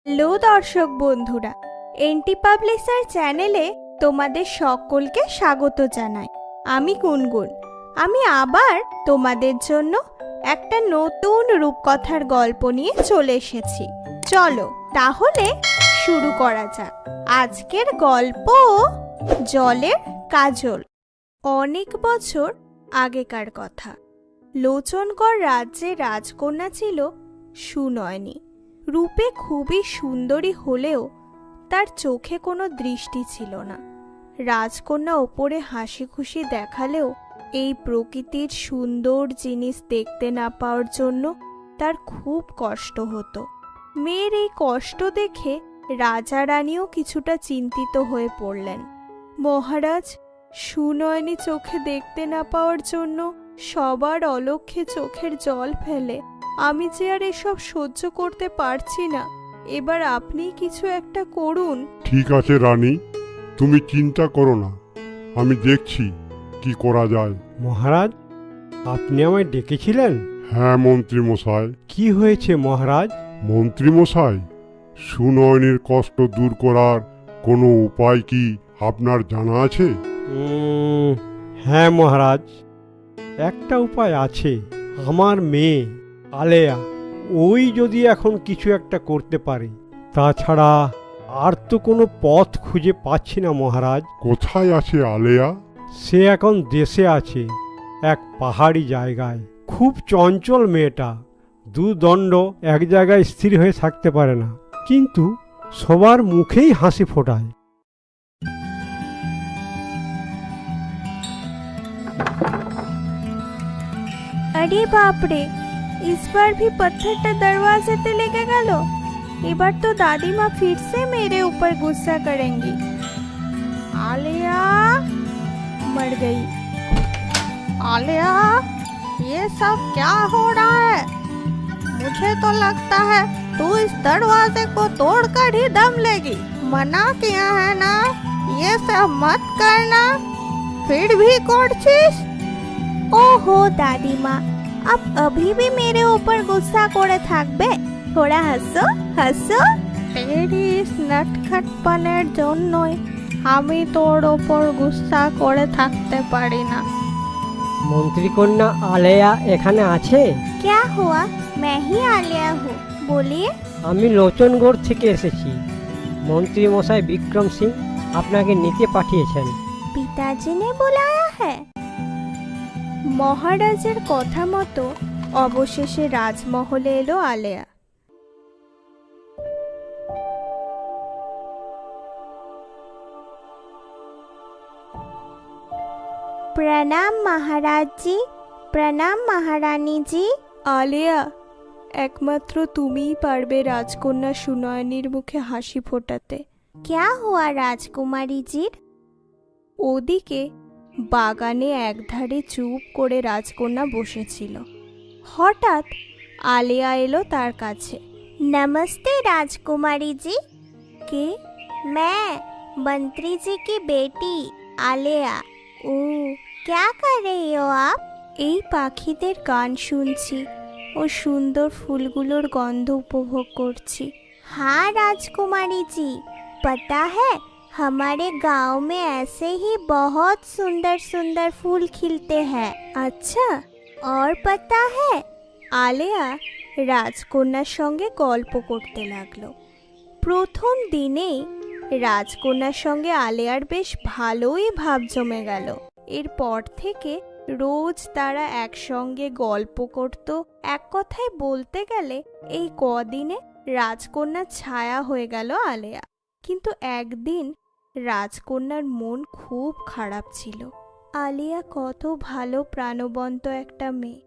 Hello দর্শক বন্ধুরা, N T publisher চ্যানেলে তোমাদের সকলকে স্বাগত জানাই। আমি গুনগুন। আমি আবার তোমাদের জন্য একটা নতুন রূপকথার গল্প নিয়ে চলে এসেছি। চলো তাহলে শুরু করা যাক। আজকের গল্প জলের কাজল। অনেক বছর আগেকার কথা। লোচনগড় রাজ্যে রাজকন্যা ছিল সুনয়নী। রূপে খুবই সুন্দরী হলেও তার চোখে কোনো দৃষ্টি ছিল না। রাজকন্যা ওপরে হাসি খুশি দেখালেও এই প্রকৃতির সুন্দর জিনিস দেখতে না পাওয়ার জন্য তার খুব কষ্ট হতো। মেয়ের এই কষ্ট দেখে রাজা রানীও কিছুটা চিন্তিত হয়ে পড়লেন। মহারাজ, সুনয়নী চোখে দেখতে না পাওয়ার জন্য সবার অলক্ষ্যে চোখের জল ফেলে। আমি যে আর এসব সহ্য করতে পারছি না। এবার আপনি কিছু একটা করুন। ঠিক আছে রানী, তুমি চিন্তা করো না, আমি দেখছি কি করা যায়। মহারাজ, আপনি আমায় ডেকেছিলেন? হ্যাঁ মন্ত্রী মশাই। কি হয়েছে মহারাজ? মন্ত্রী মশাই, সুনয়নীর কষ্ট দূর করার কোনো উপায় কি আপনার জানা আছে? হ্যাঁ মহারাজ, একটা উপায় আছে। আমার মেয়ে আলেয়া, ওই যদি এখন কিছু একটা করতে পারে। তাছাড়া আর তো কোনো পথ খুঁজে পাচ্ছি না মহারাজ। কোথায় আছে আলেয়া? সে এখন দেশে আছে, এক পাহাড়ি জায়গায়। খুব চঞ্চল মেয়েটা, দুদণ্ড এক জায়গায় স্থির হয়ে থাকতে পারে না, কিন্তু সবার মুখেই হাসি ফোটায়। আরে বাপরে, इस बार भी पत्थरটা दरवाजे लेके गलो। এবার তো দাদিমা फिर से मेरे ऊपर गुस्सा करेंगी। आलिया मर गई। आलिया, ये सब क्या हो रहा है? मुझे तो लगता है तू इस दरवाजे को तोड़कर ही दम लेगी। मना किया है ना, ये सब मत करना, फिर भी করছিস? ओहो दादीमा, आप अभी भी मेरे ऊपर गुस्सा করে থাকবে? थोड़ा हंसो हंसो। तेरी इस नटखटपনের জন্যই আমি তোর ওপর গুসা করে থাকতে পারি না। মন্ত্রী কন্যা আলেয়া এখানে আছে? क्या हुआ? मैं ही आलिया हूँ, बोलिए। আমি লোচনগড় থেকে এসেছি। মন্ত্রী মশাই বিক্রম সিং আপনাকে নিতে পাঠিয়েছেন। পিতাজি ने बुलाया है। মহারাজের কথা মতো অবশেষে রাজমহলে এলো আলেয়া। প্রণাম মহারাজ জি, প্রণাম মহারানী জি। আলেয়া, একমাত্র তুমিই পারবে রাজকন্যা সুনয়নীর মুখে হাসি ফোটাতে। क्या हुआ রাজকুমারী জির? ওদিকে বাগানে একধারে চুপ করে রাজকন্যা বসেছিল। হঠাৎ আলেয়া এলো তার কাছে। नमस्ते राजकुमारी जी। के? मैं मंत्री जी की बेटी आलिया। ओ, क्या कर रही हो आप? এই পাখিদের গান শুনছি ও সুন্দর ফুলগুলোর গন্ধ উপভোগ করছি। हाँ राजकुमारी जी, पता है हमारे गांव में ऐसे ही बहुत सुंदर सुंदर फूल खिलते हैं। अच्छा, और पता है? आलिया রাজকন্যার সঙ্গে গল্প করতে লাগলো। প্রথম দিনেই রাজকন্যার সঙ্গে আলেয়ার বেশ ভালোই ভাব জমে গেল। এরপর থেকে রোজ তারা একসঙ্গে গল্প করত। এক কথায় বলতে গেলে এই কদিনে রাজকন্যার ছায়া হয়ে গেল আলেয়া। কিন্তু একদিন রাজকন্যার মন খুব খারাপ ছিল। আলিয়া কত ভালো প্রাণবন্ত একটা মেয়ে,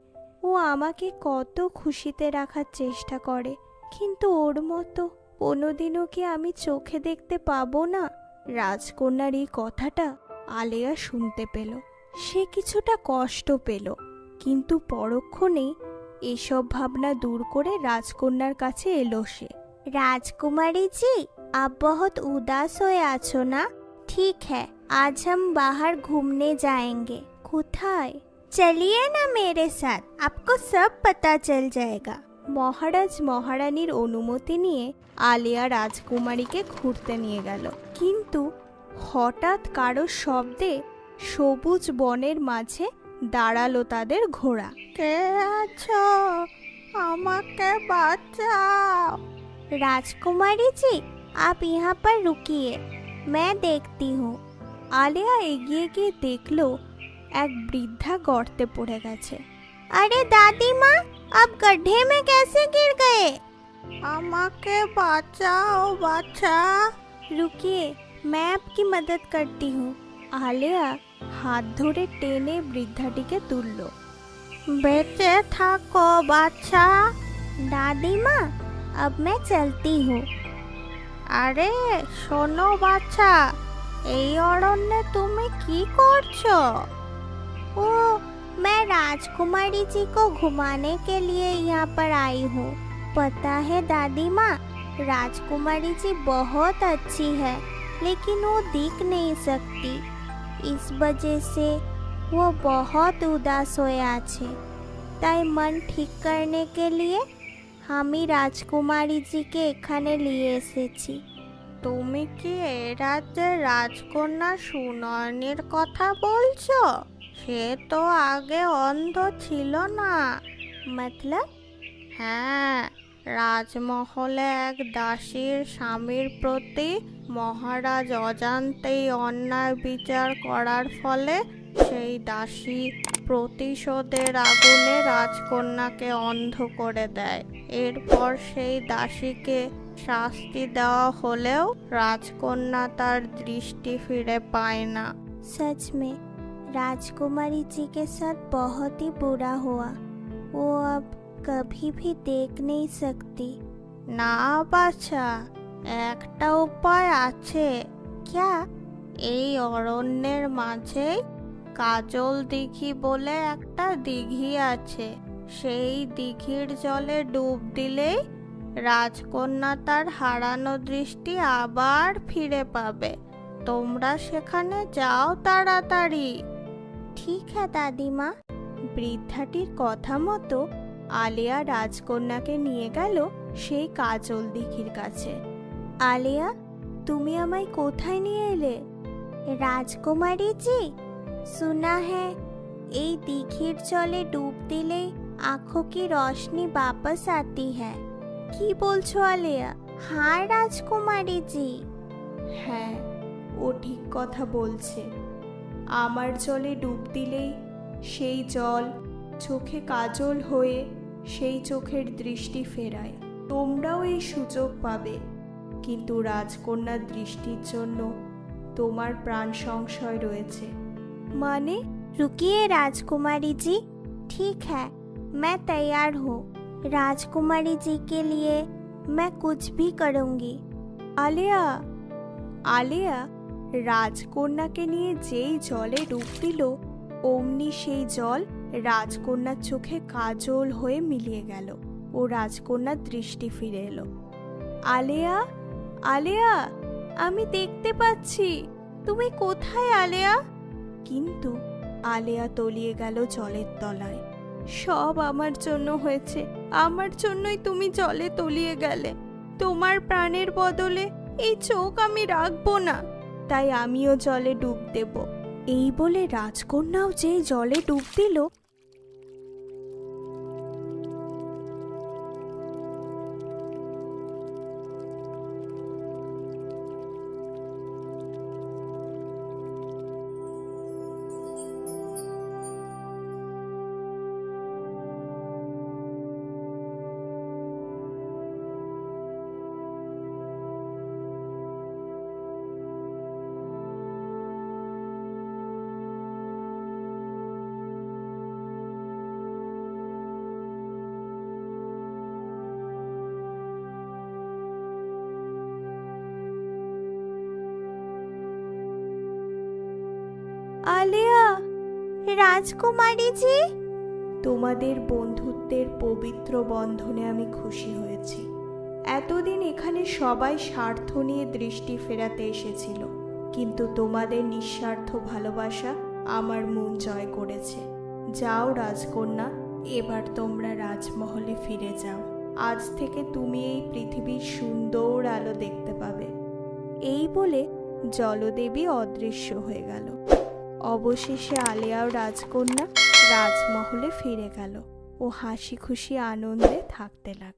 ও আমাকে কত খুশিতে রাখার চেষ্টা করে, কিন্তু ওর মতো কোনোদিনও কি আমি চোখে দেখতে পাবো না? রাজকন্যার এই কথাটা আলেয়া শুনতে পেল। সে কিছুটা কষ্ট পেল, কিন্তু পরক্ষণেই এসব ভাবনা দূর করে রাজকন্যার কাছে এলো সে। राजकुमारी जी, आप बहुत उदास हुए आछो ना? ठीक है, आज हम बाहर घूमने जाएंगे। কোথায়? चलिए ना मेरे साथ, आपको सब पता चल जाएगा। মহারাজ মহারানীর অনুমতি নিয়ে আলিয়া রাজকুমারীকে ঘুরতে নিয়ে গেল, কিন্তু হঠাৎ কারো শব্দে সবুজ বনের মাঝে দাঁড়ালো তাদের ঘোড়া। কে আছো? আমাকে বাঁচাও। রাজকুমারী জি, आप यहाँ पर रुकिए, मैं देखती हूँ। আলিয়া এগিয়ে গিয়ে দেখলো এক বৃদ্ধা গর্তে পড়ে গেছে। আরে দাদিমা, आप गड्ढे में कैसे गिर गए? আমাকে বাঁচাও বাচ্চা। रुकिए, मैं आपकी मदद करती हूँ। আলিয়া হাত ধরে টেনে বৃদ্ধাটিকে তুলল। বেঁচে থাকো বাচ্চা। দাদিমা, अब मैं चलती हूँ। আরে শোনো বাচ্চা, এই অরণ্যে তুমি কি করছো? ओ, मैं राजकुमारी जी को घुमाने के लिए यहाँ पर आई हूँ। पता है दादी माँ, राजकुमारी जी बहुत अच्छी है, लेकिन वो दिख नहीं सकती। इस वजह से वो बहुत उदास হয়ে আছে। তাই মন ঠিক करने के लिए আমি রাজকুমারী জিকে এখানে নিয়ে এসেছি। তুমি কি এই রাজ্যের রাজকন্যা সুনয়নীর কথা বলছো? সে তো আগে অন্ধ ছিল না। মতলব? হ্যাঁ, রাজমহলে এক দাসীর স্বামীর প্রতি মহারাজ অজান্তেই অন্যায় বিচার করার ফলে সেই দাসী প্রতিশোধের আগুনে রাজকন্যাকে অন্ধ করে দেয়। এরপর সেই দাসীকে শাস্তি দেওয়া হলেও রাজকন্যা তার দৃষ্টি ফিরে পায় না। सच में राजकुमारी जी के साथ बहुत ही बुरा हुआ। वो अब कभी भी देख नहीं सकती। না বাছা, একটা উপায় আছে। क्या? এই অরণ্যের মাঝে কাজল দিঘি বলে একটা দিঘি আছে। সেই দিঘির জলে ডুব দিলেই রাজকন্যা তার হারানো দৃষ্টি আবার ফিরে পাবে। তোমরা সেখানে যাও তাড়াতাড়ি। ঠিক আছে দাদিমা। বৃদ্ধাটির কথা মতো আলিয়া রাজকন্যাকে নিয়ে গেল সেই কাজল দিঘির কাছে। আলিয়া, তুমি আমায় কোথায় নিয়ে এলে? রাজকুমারী জি, सुना है এই দিঘির জলে ডুব দিলে आंखों की रोशनी वापस आती है। কি বলছো আলিয়া? হ্যাঁ রাজকুমারী জি। হ্যাঁ, ও ঠিক কথা বলছে। আমার জলে ডুব দিলেই সেই জল চোখে কাজল হয়ে সেই চোখের দৃষ্টি ফেরায়। তোমরাও এই সুযোগ পাবে, কিন্তু রাজকন্যার দৃষ্টির জন্য তোমার প্রাণ সংশয় রয়েছে। माने? रुकिए राजकुमारी जी, ठीक है, मैं तैयार हूँ। राजकुमारी जी के लिए मैं कुछ भी करूँगी। আলিয়া, আলিয়া রাজকন্যাকে নিয়ে যেই জলে ডুব দিল, অমনি সেই জল রাজকন্যার চোখে কাজল হয়ে মিলিয়ে গেল ও রাজকন্যার দৃষ্টি ফিরে এলো। আলিয়া, আলিয়া, আমি দেখতে পাচ্ছি। তুমি কোথায় আলিয়া? কিন্তু আলিয়া তলিয়ে গেল জলের তলায়। সব আমার জন্য হয়েছে, আমার জন্যই তুমি জলে তলিয়ে গেলে। তোমার প্রাণের বদলে এই চোখ আমি রাখবো না, তাই আমিও জলে ডুব দেব। এই বলে রাজকন্যাও যে জলে ডুব দিল, আলিয়া, রাজকুমারী জি, তোমাদের বন্ধুত্বের পবিত্র বন্ধনে আমি খুশি হয়েছি। এতদিন এখানে সবাই স্বার্থ নিয়ে দৃষ্টি ফেরাতে এসেছিল, কিন্তু তোমাদের নিঃস্বার্থ ভালোবাসা আমার মন জয় করেছে। যাও রাজকন্যা, এবার তোমরা রাজমহলে ফিরে যাও। আজ থেকে তুমি এই পৃথিবীর সুন্দর আলো দেখতে পাবে। এই বলে জলদেবী অদৃশ্য হয়ে গেল। অবশেষে আলেয়া ও রাজকন্যা রাজমহলে ফিরে গেল ও হাসি খুশি আনন্দে থাকতে লাগল।